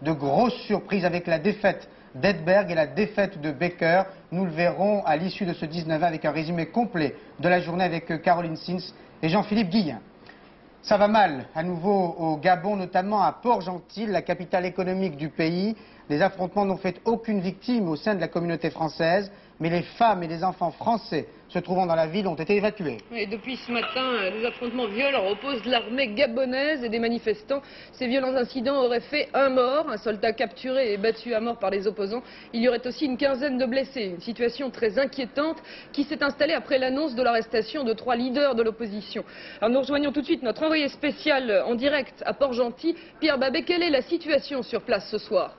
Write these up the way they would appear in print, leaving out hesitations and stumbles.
de grosses surprises avec la défaite d'Edberg et la défaite de Becker. Nous le verrons à l'issue de ce 19 avec un résumé complet de la journée avec Caroline Sins et Jean-Philippe Guillen. Ça va mal à nouveau au Gabon, notamment à Port-Gentil, la capitale économique du pays. Les affrontements n'ont fait aucune victime au sein de la communauté française, mais les femmes et les enfants français se trouvant dans la ville ont été évacués. Et depuis ce matin, des affrontements violents opposent l'armée gabonaise et des manifestants. Ces violents incidents auraient fait un mort, un soldat capturé et battu à mort par les opposants. Il y aurait aussi une quinzaine de blessés. Une situation très inquiétante qui s'est installée après l'annonce de l'arrestation de 3 leaders de l'opposition. Alors nous rejoignons tout de suite notre envoyé spécial en direct à Port-Gentil, Pierre Babet. Quelle est la situation sur place ce soir ?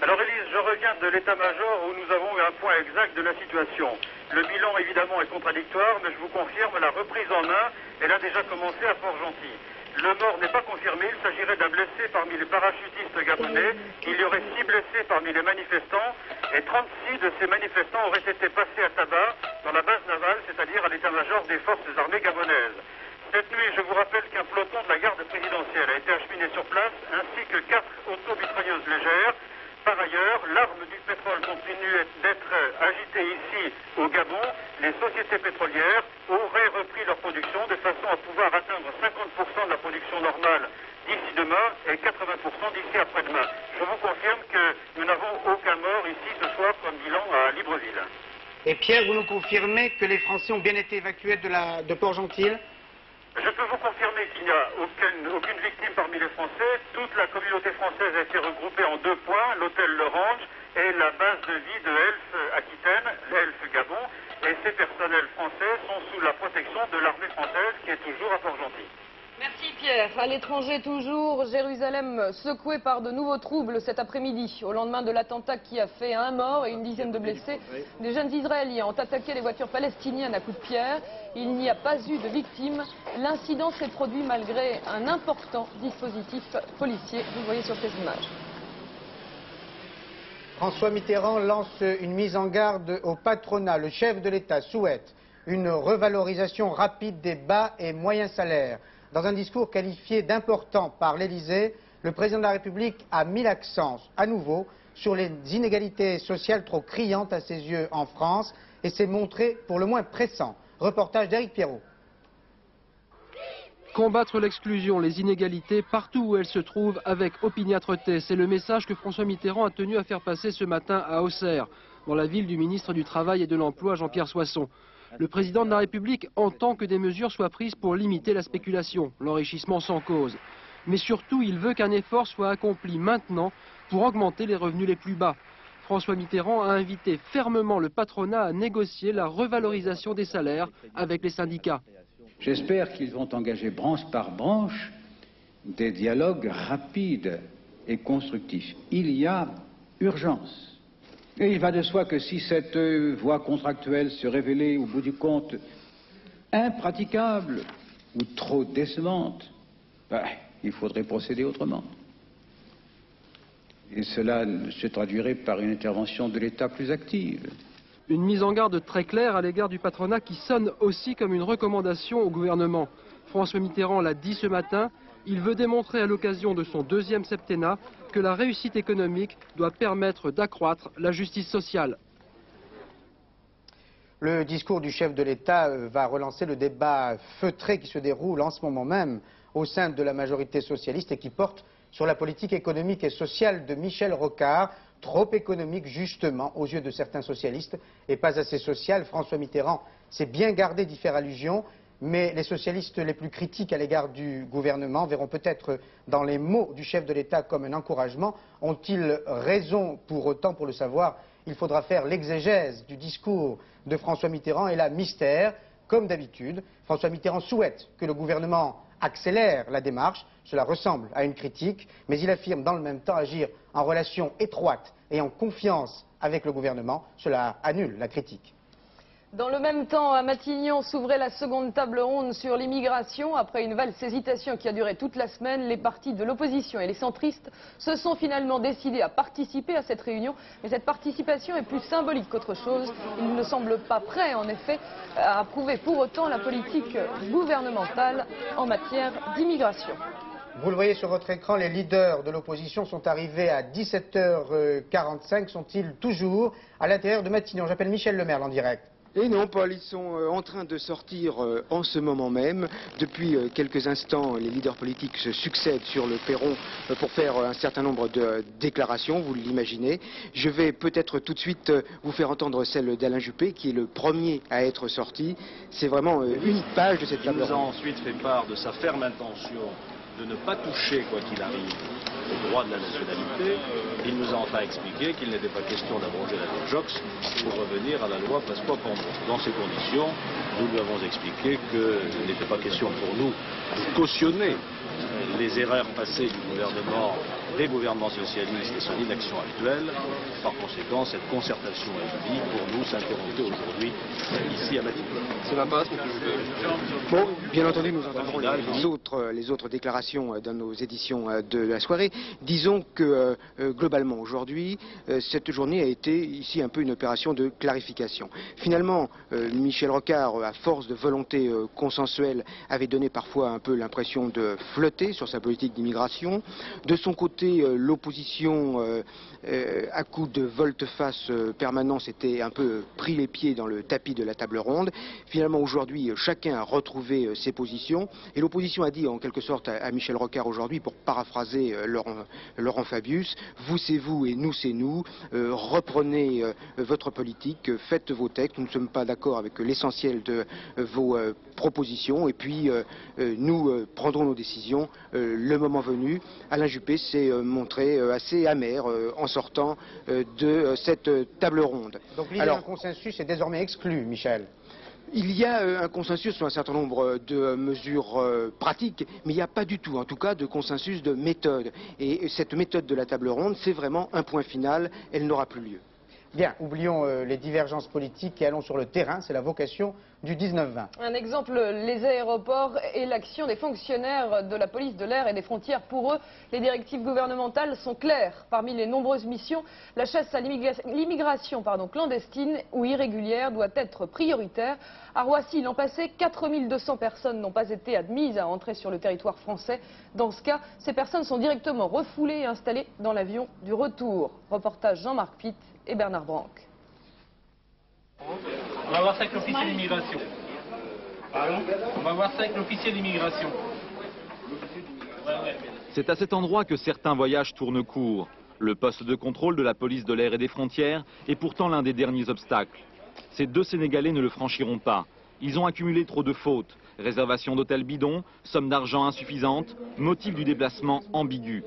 Alors Élise, je reviens de l'état-major où nous avons eu un point exact de la situation. Le bilan évidemment est contradictoire, mais je vous confirme la reprise en main, elle a déjà commencé à Port-Gentil. Le mort n'est pas confirmé, il s'agirait d'un blessé parmi les parachutistes gabonais, il y aurait 6 blessés parmi les manifestants, et 36 de ces manifestants auraient été passés à tabac dans la base navale, c'est-à-dire à l'état-major des forces armées gabonaises. Cette nuit, je vous rappelle qu'un peloton de la garde présidentielle a été acheminé sur place, ainsi que 4 automitrailleuses légères. Par ailleurs, l'arme du pétrole continue d'être agitée ici au Gabon. Les sociétés pétrolières auraient repris leur production de façon à pouvoir atteindre 50% de la production normale d'ici demain et 80% d'ici après-demain. Je vous confirme que nous n'avons aucun mort ici ce soir comme bilan à Libreville. Et Pierre, vous nous confirmez que les Français ont bien été évacués de Port-Gentil ? Je peux vous confirmer qu'il n'y a aucune victime parmi les Français. Toute la communauté française a été regroupée en 2 points, l'hôtel L'Orange et la base de vie de Elf Aquitaine, Elf Gabon. Et ces personnels français sont sous la protection de l'armée française qui est toujours à Port-Gentil. Merci Pierre. À l'étranger toujours, Jérusalem secouée par de nouveaux troubles cet après-midi. Au lendemain de l'attentat qui a fait 1 mort et une dizaine de blessés, des jeunes Israéliens ont attaqué les voitures palestiniennes à coups de pierre. Il n'y a pas eu de victimes. L'incident s'est produit malgré un important dispositif policier. Vous le voyez sur ces images. François Mitterrand lance une mise en garde au patronat. Le chef de l'État souhaite une revalorisation rapide des bas et moyens salaires. Dans un discours qualifié d'important par l'Élysée, le président de la République a mis l'accent à nouveau sur les inégalités sociales trop criantes à ses yeux en France et s'est montré pour le moins pressant. Reportage d'Éric Pierrot. Combattre l'exclusion, les inégalités, partout où elles se trouvent, avec opiniâtreté. C'est le message que François Mitterrand a tenu à faire passer ce matin à Auxerre, dans la ville du ministre du Travail et de l'Emploi, Jean-Pierre Soisson. Le président de la République entend que des mesures soient prises pour limiter la spéculation, l'enrichissement sans cause. Mais surtout, il veut qu'un effort soit accompli maintenant pour augmenter les revenus les plus bas. François Mitterrand a invité fermement le patronat à négocier la revalorisation des salaires avec les syndicats. J'espère qu'ils vont engager branche par branche des dialogues rapides et constructifs. Il y a urgence. Et il va de soi que si cette voie contractuelle se révélait au bout du compte impraticable ou trop décevante, il faudrait procéder autrement. Et cela se traduirait par une intervention de l'État plus active. Une mise en garde très claire à l'égard du patronat qui sonne aussi comme une recommandation au gouvernement. François Mitterrand l'a dit ce matin, il veut démontrer à l'occasion de son 2e septennat que la réussite économique doit permettre d'accroître la justice sociale. Le discours du chef de l'État va relancer le débat feutré qui se déroule en ce moment même au sein de la majorité socialiste et qui porte sur la politique économique et sociale de Michel Rocard, trop économique justement aux yeux de certains socialistes et pas assez sociale. François Mitterrand s'est bien gardé d'y faire allusion, mais les socialistes les plus critiques à l'égard du gouvernement verront peut-être dans les mots du chef de l'État comme un encouragement. Ont-ils raison pour autant? Pour le savoir, il faudra faire l'exégèse du discours de François Mitterrand et là, mystère, comme d'habitude. François Mitterrand souhaite que le gouvernement accélère la démarche, cela ressemble à une critique, mais il affirme dans le même temps agir en relation étroite et en confiance avec le gouvernement, cela annule la critique. Dans le même temps, à Matignon s'ouvrait la seconde table ronde sur l'immigration. Après une valse hésitation qui a duré toute la semaine, les partis de l'opposition et les centristes se sont finalement décidés à participer à cette réunion. Mais cette participation est plus symbolique qu'autre chose. Ils ne semblent pas prêts, en effet, à approuver pour autant la politique gouvernementale en matière d'immigration. Vous le voyez sur votre écran, les leaders de l'opposition sont arrivés à 17h45. Sont-ils toujours à l'intérieur de Matignon? J'appelle Michel Lemerle en direct. Et non, Paul, ils sont en train de sortir en ce moment même. Depuis quelques instants, les leaders politiques se succèdent sur le perron pour faire un certain nombre de déclarations, vous l'imaginez. Je vais peut-être tout de suite vous faire entendre celle d'Alain Juppé, qui est le premier à être sorti. C'est vraiment une page de cette table ronde. Il nous a ensuite fait part de sa ferme intention de ne pas toucher, quoi qu'il arrive, au droit de la nationalité. Il nous a enfin expliqué qu'il n'était pas question d'abroger la loi Joxe pour revenir à la loi Pasqua-Cambon. Dans ces conditions, nous lui avons expliqué qu'il n'était pas question pour nous de cautionner les erreurs passées du gouvernement, des gouvernements socialistes et son inaction actuelle. Par conséquent, cette concertation est vie pour nous s'interrompait aujourd'hui ici à Matignon. Ça va pas, bon, bien entendu, nous entendrons les autres déclarations dans nos éditions de la soirée. Disons que globalement aujourd'hui, cette journée a été ici un peu une opération de clarification. Finalement, Michel Rocard, à force de volonté consensuelle, avait donné parfois un peu l'impression de flotter sur sa politique d'immigration. De son côté, l'opposition, à coup de volte-face permanent, s'était un peu pris les pieds dans le tapis de la table ronde. Finalement, aujourd'hui, chacun a retrouvé ses positions. Et l'opposition a dit, en quelque sorte, à Michel Rocard aujourd'hui, pour paraphraser Laurent Fabius, vous c'est vous et nous c'est nous. Reprenez votre politique, faites vos textes. Nous ne sommes pas d'accord avec l'essentiel de vos propositions. Et puis, nous prendrons nos décisions le moment venu. Alain Juppé s'est montré assez amer en sortant de cette table ronde. Donc l'idée d'un consensus est désormais exclue, Michel. Il y a un consensus sur un certain nombre de mesures pratiques, mais il n'y a pas du tout, en tout cas, de consensus de méthode. Et cette méthode de la table ronde, c'est vraiment un point final, elle n'aura plus lieu. Bien, oublions les divergences politiques et allons sur le terrain, c'est la vocation du 19-20. Un exemple, les aéroports et l'action des fonctionnaires de la police de l'air et des frontières. Pour eux, les directives gouvernementales sont claires. Parmi les nombreuses missions, la chasse à l'immigration clandestine ou irrégulière doit être prioritaire. À Roissy, l'an passé, 4200 personnes n'ont pas été admises à entrer sur le territoire français. Dans ce cas, ces personnes sont directement refoulées et installées dans l'avion du retour. Reportage Jean-Marc Pitt et Bernard Branc. On va voir ça avec l'officier d'immigration. On va voir ça avec l'officier d'immigration. C'est à cet endroit que certains voyages tournent court. Le poste de contrôle de la police de l'air et des frontières est pourtant l'un des derniers obstacles. Ces deux Sénégalais ne le franchiront pas. Ils ont accumulé trop de fautes. Réservation d'hôtels bidons, somme d'argent insuffisante, motif du déplacement ambigu.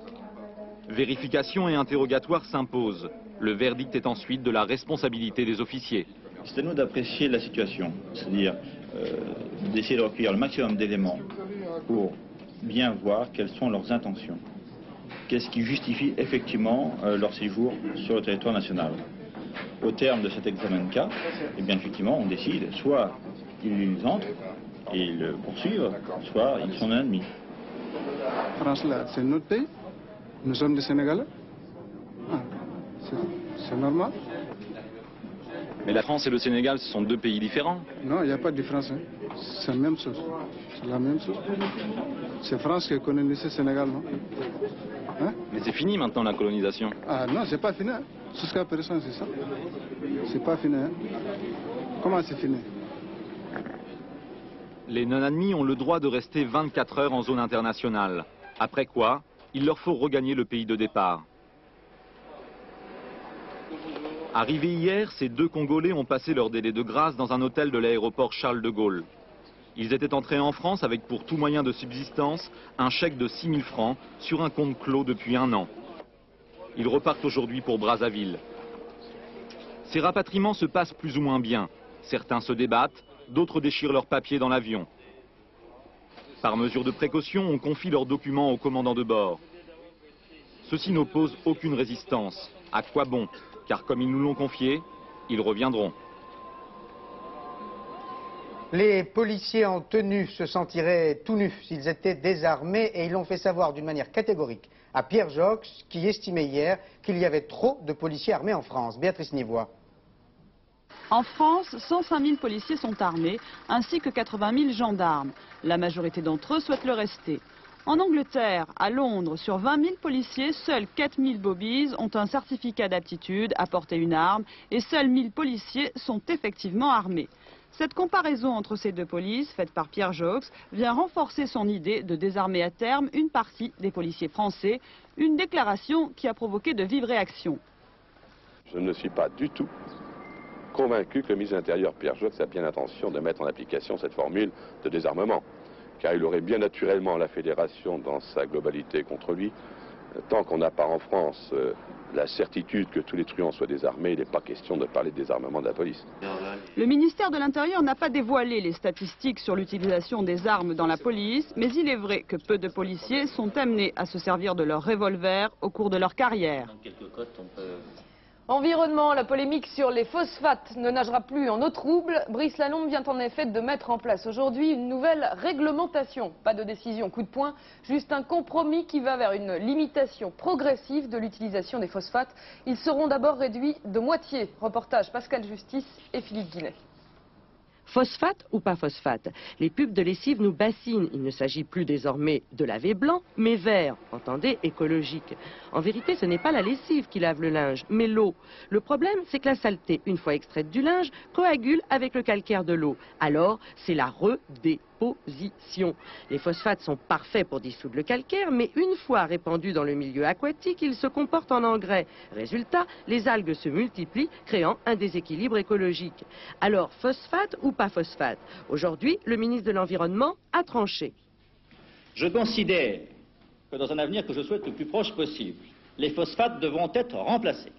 Vérification et interrogatoire s'imposent. Le verdict est ensuite de la responsabilité des officiers. C'est à nous d'apprécier la situation, c'est-à-dire d'essayer de recueillir le maximum d'éléments pour bien voir quelles sont leurs intentions. Qu'est-ce qui justifie effectivement leur séjour sur le territoire national. Au terme de cet examen de cas, eh bien effectivement on décide, soit ils entrent et ils poursuivent, soit ils sont ennemis. France là, c'est notre pays. Nous sommes des Sénégalais. C'est normal. Mais la France et le Sénégal, ce sont deux pays différents. Non, il n'y a pas de différence. Hein. C'est la même chose. C'est la même chose. C'est France qui colonisait le Sénégal, non? Hein? Mais c'est fini maintenant la colonisation. Ah non, c'est pas fini. Hein. Jusqu'à présent, c'est ça. C'est pas fini. Hein. Comment c'est fini? Les non-admis ont le droit de rester 24 heures en zone internationale. Après quoi, il leur faut regagner le pays de départ. Arrivés hier, ces deux Congolais ont passé leur délai de grâce dans un hôtel de l'aéroport Charles de Gaulle. Ils étaient entrés en France avec pour tout moyen de subsistance un chèque de 6 000 francs sur un compte clos depuis 1 an. Ils repartent aujourd'hui pour Brazzaville. Ces rapatriements se passent plus ou moins bien. Certains se débattent, d'autres déchirent leurs papiers dans l'avion. Par mesure de précaution, on confie leurs documents au commandant de bord. Ceux-ci n'opposent aucune résistance. À quoi bon? Car comme ils nous l'ont confié, ils reviendront. Les policiers en tenue se sentiraient tout nus s'ils étaient désarmés et ils l'ont fait savoir d'une manière catégorique à Pierre Joxe qui estimait hier qu'il y avait trop de policiers armés en France. Béatrice Nivois. En France, 105 000 policiers sont armés, ainsi que 80 000 gendarmes. La majorité d'entre eux souhaitent le rester. En Angleterre, à Londres, sur 20 000 policiers, seuls 4 000 bobbies ont un certificat d'aptitude à porter une arme et seuls 1 000 policiers sont effectivement armés. Cette comparaison entre ces deux polices, faite par Pierre Jox, vient renforcer son idée de désarmer à terme une partie des policiers français, une déclaration qui a provoqué de vives réactions. Je ne suis pas du tout convaincu que le ministre de l'Intérieur, Pierre Jox, a bien l'intention de mettre en application cette formule de désarmement. Car il aurait bien naturellement la fédération dans sa globalité contre lui. Tant qu'on n'a pas en France la certitude que tous les truands soient désarmés, il n'est pas question de parler de désarmement de la police. Le ministère de l'Intérieur n'a pas dévoilé les statistiques sur l'utilisation des armes dans la police, mais il est vrai que peu de policiers sont amenés à se servir de leur revolver au cours de leur carrière. Environnement, la polémique sur les phosphates ne nagera plus en eau trouble. Brice Lalonde vient en effet de mettre en place aujourd'hui une nouvelle réglementation. Pas de décision coup de poing, juste un compromis qui va vers une limitation progressive de l'utilisation des phosphates. Ils seront d'abord réduits de moitié. Reportage Pascal Justice et Philippe Guinet. Phosphate ou pas phosphate, les pubs de lessive nous bassinent. Il ne s'agit plus désormais de laver blanc, mais vert, entendez, écologique. En vérité, ce n'est pas la lessive qui lave le linge, mais l'eau. Le problème, c'est que la saleté, une fois extraite du linge, coagule avec le calcaire de l'eau. Alors, c'est la redéposition. Les phosphates sont parfaits pour dissoudre le calcaire, mais une fois répandus dans le milieu aquatique, ils se comportent en engrais. Résultat, les algues se multiplient, créant un déséquilibre écologique. Alors, phosphate ou pas phosphate? Aujourd'hui, le ministre de l'Environnement a tranché. Je considère que dans un avenir que je souhaite le plus proche possible, les phosphates devront être remplacés.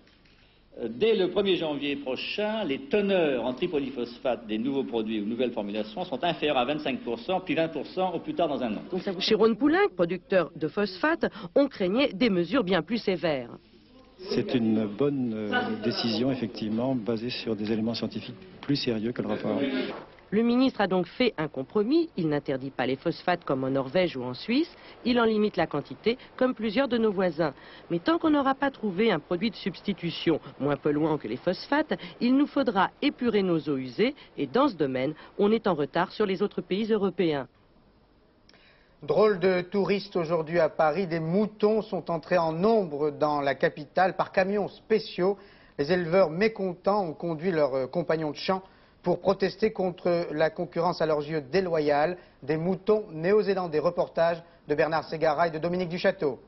Dès le 1er janvier prochain, les teneurs en tripolyphosphate des nouveaux produits ou nouvelles formulations sont inférieures à 25%, puis 20% au plus tard dans un an. Chez Rhône-Poulenc, producteur de phosphate, on craignait des mesures bien plus sévères. C'est une bonne décision, effectivement, basée sur des éléments scientifiques plus sérieux que le rapport. Le ministre a donc fait un compromis. Il n'interdit pas les phosphates comme en Norvège ou en Suisse. Il en limite la quantité, comme plusieurs de nos voisins. Mais tant qu'on n'aura pas trouvé un produit de substitution moins polluant que les phosphates, il nous faudra épurer nos eaux usées. Et dans ce domaine, on est en retard sur les autres pays européens. Drôle de touristes aujourd'hui à Paris. Des moutons sont entrés en nombre dans la capitale par camions spéciaux. Les éleveurs mécontents ont conduit leurs compagnons de champ pour protester contre la concurrence à leurs yeux déloyale des moutons néo-zélandais. Reportage de Bernard Ségara et de Dominique Duchâteau.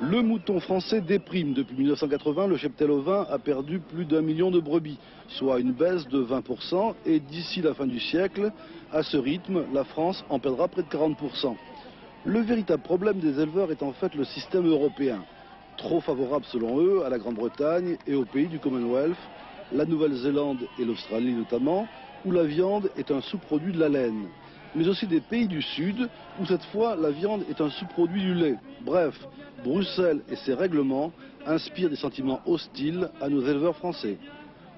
Le mouton français déprime. Depuis 1980, le cheptel ovin a perdu plus d'1 million de brebis, soit une baisse de 20%. Et d'ici la fin du siècle, à ce rythme, la France en perdra près de 40%. Le véritable problème des éleveurs est en fait le système européen. Trop favorable selon eux à la Grande-Bretagne et aux pays du Commonwealth, la Nouvelle-Zélande et l'Australie notamment, où la viande est un sous-produit de la laine. Mais aussi des pays du Sud, où cette fois la viande est un sous-produit du lait. Bref, Bruxelles et ses règlements inspirent des sentiments hostiles à nos éleveurs français.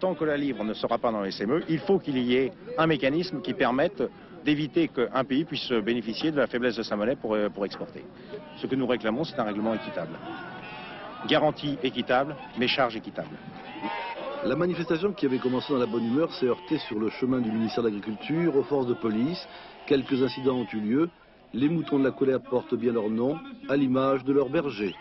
Tant que la livre ne sera pas dans les SME, il faut qu'il y ait un mécanisme qui permette d'éviter qu'un pays puisse bénéficier de la faiblesse de sa monnaie pour exporter. Ce que nous réclamons, c'est un règlement équitable. Garantie équitable, mais charge équitable. La manifestation qui avait commencé dans la bonne humeur s'est heurtée sur le chemin du ministère de l'Agriculture, aux forces de police. Quelques incidents ont eu lieu. Les moutons de la colère portent bien leur nom, à l'image de leur berger.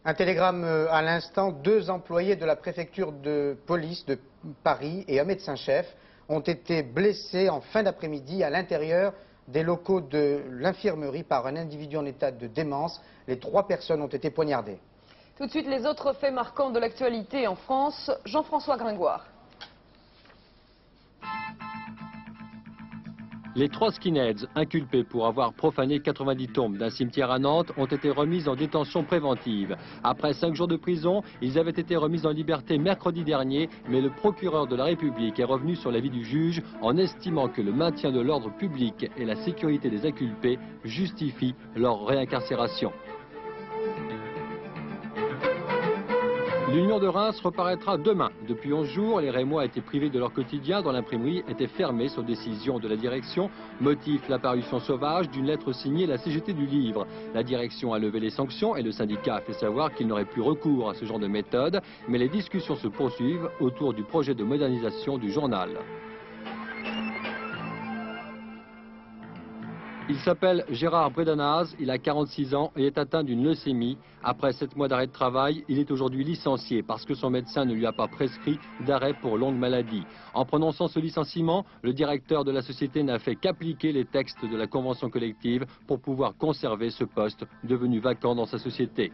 Un télégramme à l'instant. 2 employés de la préfecture de police de Paris et un médecin-chef ont été blessés en fin d'après-midi à l'intérieur des locaux de l'infirmerie par un individu en état de démence. Les 3 personnes ont été poignardées. Tout de suite, les autres faits marquants de l'actualité en France. Jean-François Gringoire. Les 3 skinheads inculpés pour avoir profané 90 tombes d'un cimetière à Nantes ont été remis en détention préventive. Après 5 jours de prison, ils avaient été remis en liberté mercredi dernier, mais le procureur de la République est revenu sur l'avis du juge en estimant que le maintien de l'ordre public et la sécurité des inculpés justifient leur réincarcération. L'Union de Reims reparaîtra demain. Depuis 11 jours, les Rémois étaient privés de leur quotidien dont l'imprimerie était fermée sur décision de la direction. Motif, l'apparition sauvage d'une lettre signée la CGT du livre. La direction a levé les sanctions et le syndicat a fait savoir qu'il n'aurait plus recours à ce genre de méthode. Mais les discussions se poursuivent autour du projet de modernisation du journal. Il s'appelle Gérard Bredanaz, il a 46 ans et est atteint d'une leucémie. Après 7 mois d'arrêt de travail, il est aujourd'hui licencié parce que son médecin ne lui a pas prescrit d'arrêt pour longue maladie. En prononçant ce licenciement, le directeur de la société n'a fait qu'appliquer les textes de la convention collective pour pouvoir conserver ce poste devenu vacant dans sa société.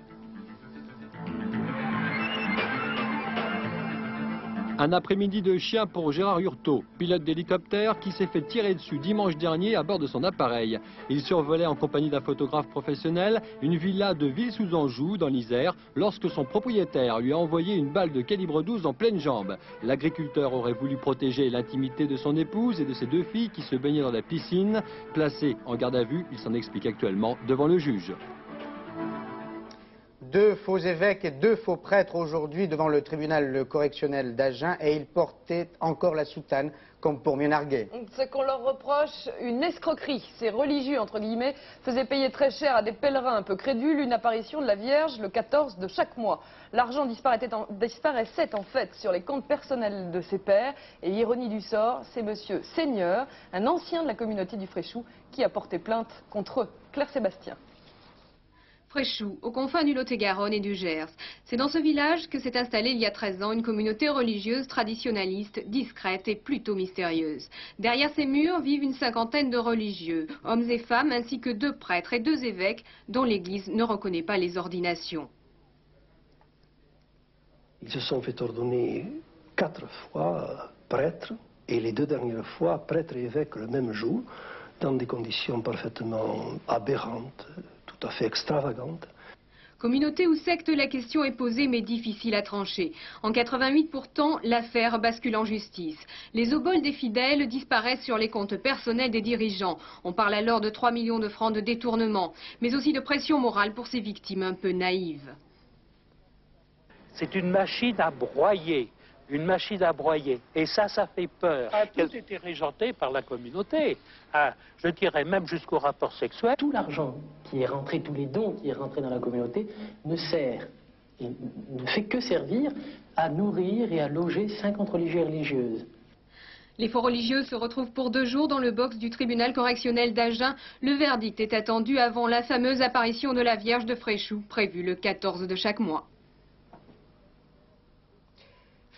Un après-midi de chien pour Gérard Hurtaud, pilote d'hélicoptère qui s'est fait tirer dessus dimanche dernier à bord de son appareil. Il survolait en compagnie d'un photographe professionnel une villa de Ville-sous-Anjou dans l'Isère lorsque son propriétaire lui a envoyé une balle de calibre 12 en pleine jambe. L'agriculteur aurait voulu protéger l'intimité de son épouse et de ses 2 filles qui se baignaient dans la piscine. Placé en garde à vue, il s'en explique actuellement devant le juge. 2 faux évêques et 2 faux prêtres aujourd'hui devant le tribunal correctionnel d'Agen et ils portaient encore la soutane comme pour mieux narguer. C'est qu'on leur reproche une escroquerie. Ces religieux, entre guillemets, faisaient payer très cher à des pèlerins un peu crédules une apparition de la Vierge le 14 de chaque mois. L'argent disparaissait en fait sur les comptes personnels de ces pères et ironie du sort, c'est monsieur Seigneur, un ancien de la communauté du Fréchou, qui a porté plainte contre eux. Claire Sébastien. Fréchou, aux confins du Lot-et-Garonne et du Gers. C'est dans ce village que s'est installée il y a 13 ans une communauté religieuse traditionnaliste, discrète et plutôt mystérieuse. Derrière ces murs vivent une 50aine de religieux, hommes et femmes, ainsi que 2 prêtres et 2 évêques dont l'Église ne reconnaît pas les ordinations. Ils se sont fait ordonner 4 fois prêtres, et les 2 dernières fois prêtres et évêques le même jour, dans des conditions parfaitement aberrantes, tout à fait extravagante. Communauté ou secte, la question est posée mais difficile à trancher. En 88 pourtant, l'affaire bascule en justice. Les oboles des fidèles disparaissent sur les comptes personnels des dirigeants. On parle alors de 3 millions de francs de détournement, mais aussi de pression morale pour ces victimes un peu naïves. C'est une machine à broyer. Une machine à broyer. Et ça fait peur. Tout était régenté par la communauté. Je dirais même jusqu'au rapport sexuel. Tout l'argent qui est rentré, tous les dons qui est rentré dans la communauté ne sert, et ne fait que servir à nourrir et à loger 50 religieux et religieuses. Les faux religieux se retrouvent pour 2 jours dans le box du tribunal correctionnel d'Agen. Le verdict est attendu avant la fameuse apparition de la Vierge de Fréchou, prévue le 14 de chaque mois.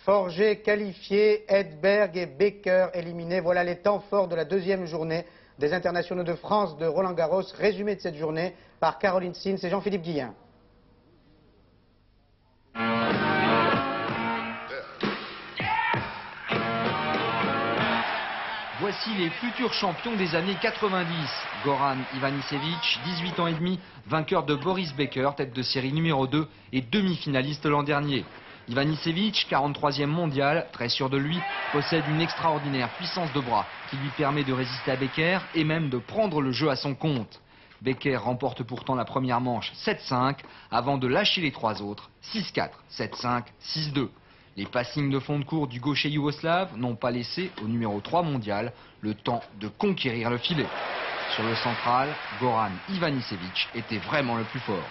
Forger qualifié, Edberg et Becker éliminés. Voilà les temps forts de la 2e journée des internationaux de France de Roland-Garros. Résumé de cette journée par Caroline Sins et Jean-Philippe Guillain. Voici les futurs champions des années 90. Goran Ivanisevic, 18 ans et demi, vainqueur de Boris Becker, tête de série numéro 2 et demi-finaliste l'an dernier. Ivanisevic, 43e mondial, très sûr de lui, possède une extraordinaire puissance de bras qui lui permet de résister à Becker et même de prendre le jeu à son compte. Becker remporte pourtant la première manche 7-5 avant de lâcher les 3 autres 6-4, 7-5, 6-2. Les passings de fond de cours du gaucher yougoslave n'ont pas laissé au numéro 3 mondial le temps de conquérir le filet. Sur le central, Goran Ivanisevic était vraiment le plus fort.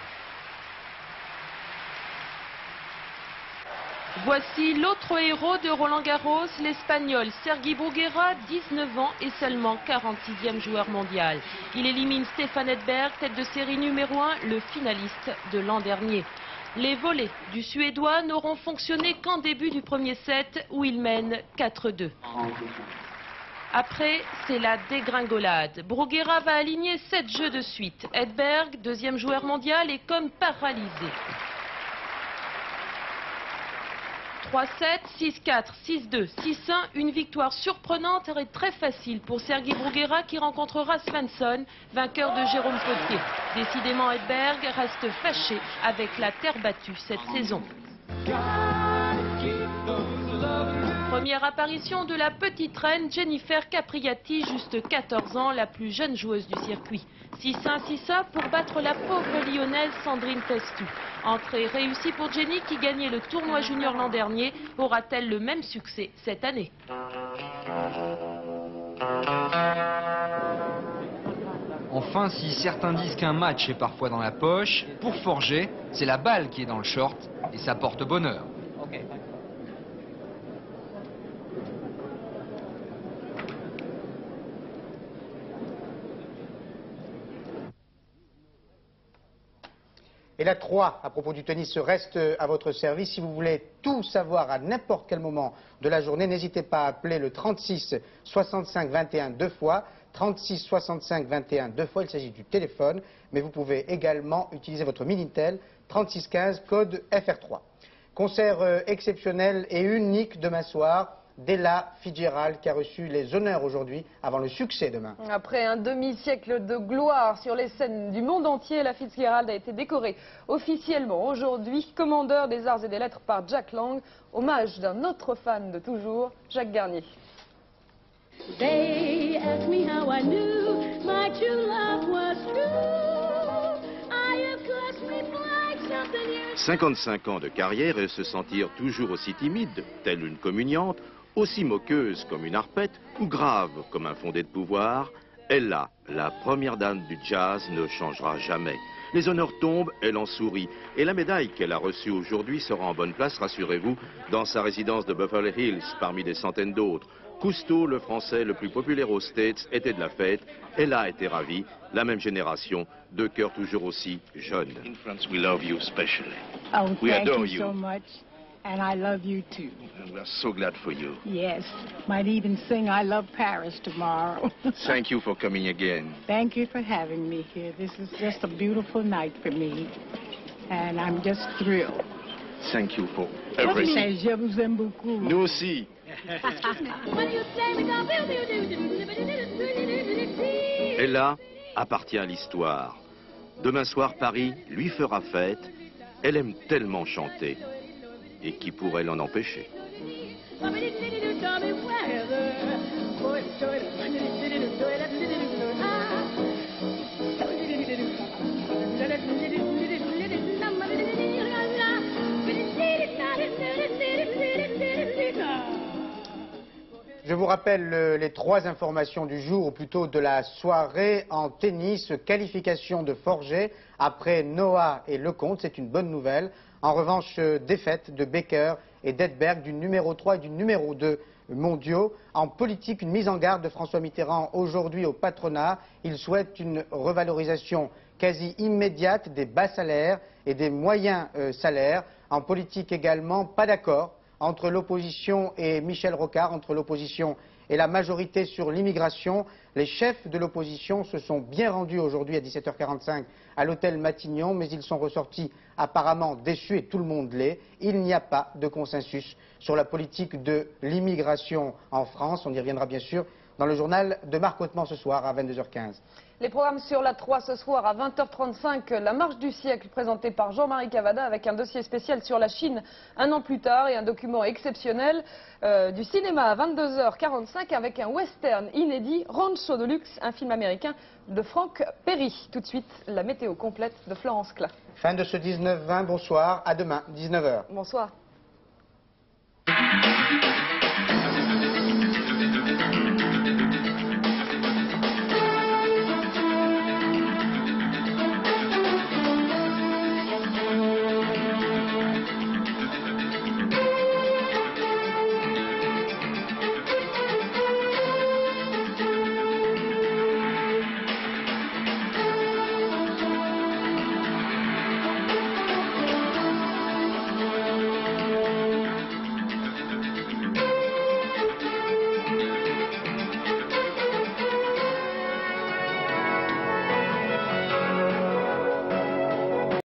Voici l'autre héros de Roland-Garros, l'Espagnol Sergi Bruguera, 19 ans et seulement 46e joueur mondial. Il élimine Stefan Edberg, tête de série numéro 1, le finaliste de l'an dernier. Les volets du Suédois n'auront fonctionné qu'en début du premier set où il mène 4-2. Après, c'est la dégringolade. Bruguera va aligner 7 jeux de suite. Edberg, 2e joueur mondial, est comme paralysé. 3-7, 6-4, 6-2, 6-1, une victoire surprenante et très facile pour Sergi Bruguera qui rencontrera Svensson, vainqueur de Jérôme Potier. Décidément, Edberg reste fâché avec la terre battue cette saison. Première apparition de la petite reine Jennifer Capriati, juste 14 ans, la plus jeune joueuse du circuit. 6-1, 6-1 pour battre la pauvre lyonnaise Sandrine Testu. Entrée réussie pour Jenny qui gagnait le tournoi junior l'an dernier. Aura-t-elle le même succès cette année? Enfin, si certains disent qu'un match est parfois dans la poche, pour Forger, c'est la balle qui est dans le short et ça porte bonheur. Et la 3, à propos du tennis, reste à votre service. Si vous voulez tout savoir à n'importe quel moment de la journée, n'hésitez pas à appeler le 36 65 21 deux fois. 36 65 21 deux fois, il s'agit du téléphone, mais vous pouvez également utiliser votre Minitel 36 15 code FR3. Concert exceptionnel et unique demain soir d'Ella Fitzgerald qui a reçu les honneurs aujourd'hui avant le succès demain. Après un demi-siècle de gloire sur les scènes du monde entier, Ella Fitzgerald a été décorée officiellement aujourd'hui commandeur des arts et des lettres par Jack Lang, hommage d'un autre fan de toujours, Jacques Garnier. They ask me how I knew my true love was true. I have clutched me like something you... 55 ans de carrière et se sentir toujours aussi timide, telle une communiante, aussi moqueuse comme une harpette ou grave comme un fondé de pouvoir, Ella, la première dame du jazz, ne changera jamais. Les honneurs tombent, elle en sourit. Et la médaille qu'elle a reçue aujourd'hui sera en bonne place, rassurez-vous, dans sa résidence de Buffalo Hills, parmi des centaines d'autres. Cousteau, le français le plus populaire aux States, était de la fête. Ella était ravie. La même génération, deux cœurs toujours aussi jeunes. In France, we love you especially. Oh, we thank adore you so much. And I love you too. And we are so glad for you. Yes. Might even sing I Love Paris tomorrow. Thank you for coming again. Thank you for having me here. This is just a beautiful night for me. And I'm just thrilled. Thank you for everything. Je vous aime beaucoup. Nous aussi. Ella appartient à l'histoire. Demain soir, Paris lui fera fête. Elle aime tellement chanter. Et qui pourrait l'en empêcher? Je vous rappelle les 3 informations du jour, ou plutôt de la soirée en tennis. Qualification de Forget après Noah et Lecomte, c'est une bonne nouvelle. En revanche, défaite de Becker et d'Edberg du numéro 3 et du numéro 2 mondiaux. En politique, une mise en garde de François Mitterrand aujourd'hui au patronat. Il souhaite une revalorisation quasi immédiate des bas salaires et des moyens salaires. En politique également, pas d'accord entre l'opposition et Michel Rocard, entre l'opposition et la majorité sur l'immigration. Les chefs de l'opposition se sont bien rendus aujourd'hui à 17h45 à l'hôtel Matignon, mais ils sont ressortis apparemment déçus, et tout le monde l'est. Il n'y a pas de consensus sur la politique de l'immigration en France. On y reviendra bien sûr dans le journal de Marc Hautement ce soir à 22h15. Les programmes sur la 3 ce soir à 20h35, la marche du siècle présentée par Jean-Marie Cavada avec un dossier spécial sur la Chine un an plus tard et un document exceptionnel du cinéma à 22h45 avec un western inédit, Rancho de luxe, un film américain de Frank Perry. Tout de suite, la météo complète de Florence Klein. Fin de ce 19-20, bonsoir, à demain, 19h. Bonsoir.